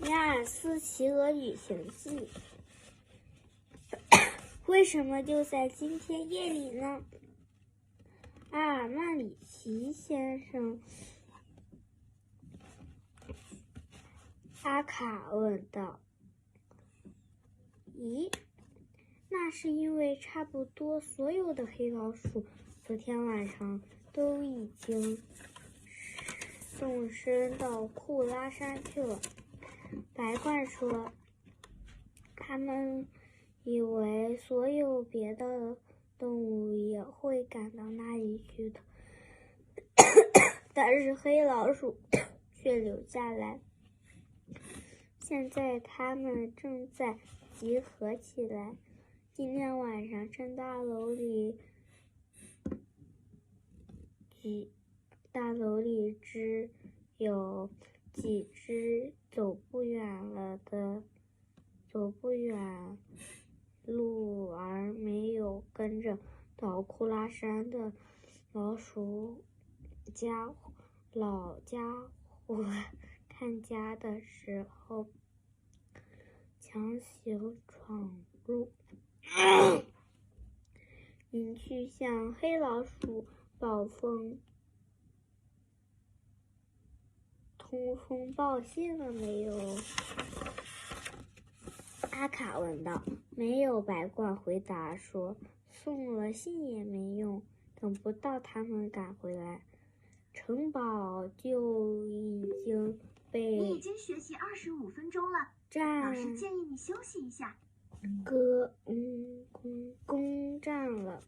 尼尔斯骑鹅旅行记》。为什么就在今天夜里呢？阿尔曼里奇先生，阿卡问道。咦，那是因为差不多所有的黑老鼠昨天晚上都已经动身到库拉山去了。白鹳说，他们以为所有别的动物也会赶到那里去的，但是黑老鼠却留下来。现在他们正在集合起来。今天晚上，正大楼里只有几只走不远路而没有跟着到库拉山的老家伙看家的时候，强行闯入，你去向黑老鼠通风报信了没有？阿卡问道。没有，白鹳回答说，送了信也没用，等不到他们赶回来，城堡就已经被你已经学习25分钟了，老师建议你休息一下。攻占了。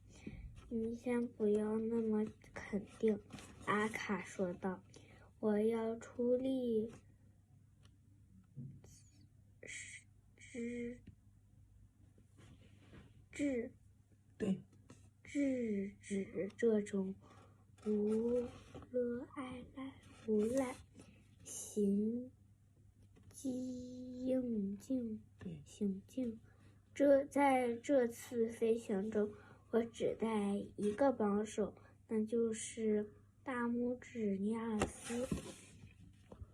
你先不要那么肯定，阿卡说道。我要出力制止这种无赖行径。在这次飞行中，我只带一个帮手，那就是大拇指尼尔斯。